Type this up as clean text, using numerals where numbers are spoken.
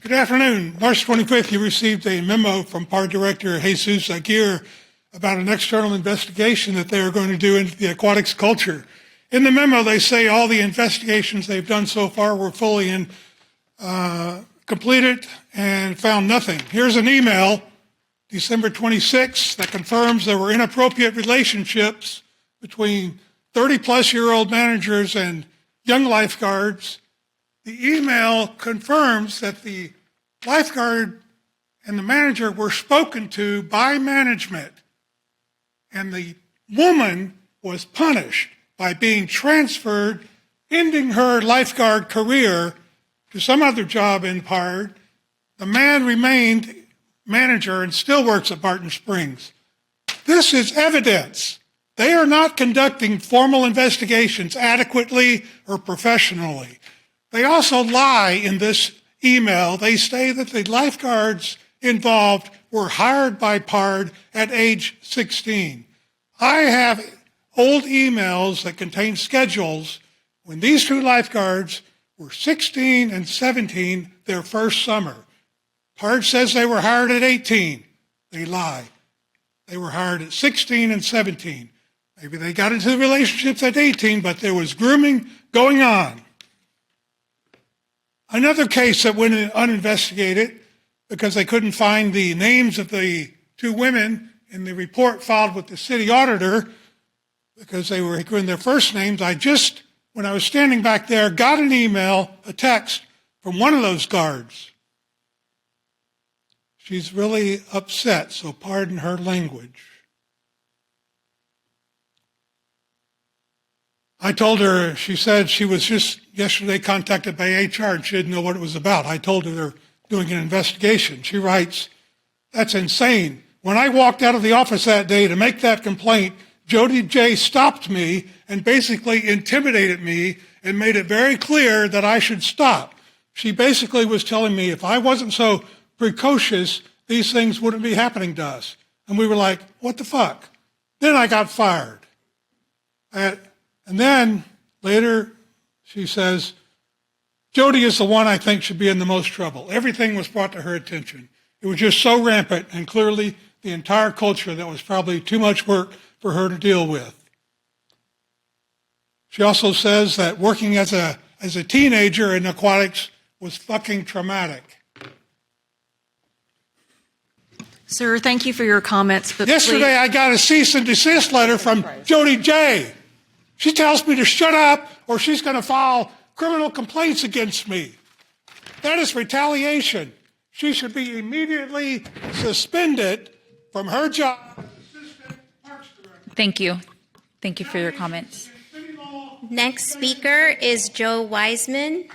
Good afternoon. March 25th, you received a memo from PAR Director Jesus Aguirre about an external investigation that they are going to do into the aquatics culture. In the memo, they say all the investigations they've done so far were fully completed and found nothing. Here's an email, December 26th, that confirms there were inappropriate relationships between 30-plus-year-old managers and young lifeguards. The email confirms that the lifeguard and the manager were spoken to by management, and the woman was punished by being transferred, ending her lifeguard career to some other job in PARD. The man remained manager and still works at Barton Springs. This is evidence. They are not conducting formal investigations adequately or professionally. They also lie in this email. They say that the lifeguards involved were hired by PARD at age 16. I have old emails that contain schedules when these two lifeguards were 16 and 17 their first summer. PARD says they were hired at 18. They lie. They were hired at 16 and 17. Maybe they got into the relationships at 18, but there was grooming going on. Another case that went uninvestigated because they couldn't find the names of the two women in the report filed with the city auditor because they were in their first names. When I was standing back there, got an email, a text from one of those guards. She's really upset, so pardon her language. I told her, she said she was just yesterday contacted by HR and she didn't know what it was about. I told her they're doing an investigation. She writes, "That's insane. When I walked out of the office that day to make that complaint, Jody J. stopped me and basically intimidated me and made it very clear that I should stop. She basically was telling me if I wasn't so precocious, these things wouldn't be happening to us." And we were like, what the fuck? Then I got fired. And then later she says, "Jody is the one I think should be in the most trouble." Everything was brought to her attention. It was just so rampant, and clearly the entire culture that was probably too much work for her to deal with. She also says that working as a teenager in aquatics was fucking traumatic. Sir, thank you for your comments. But Yesterday I got a cease and desist letter from Jody J. She tells me to shut up or she's going to file criminal complaints against me. That is retaliation. She should be immediately suspended from her job as Assistant Parks Director. Thank you. Thank you for your comments. Next speaker is Joe Wiseman.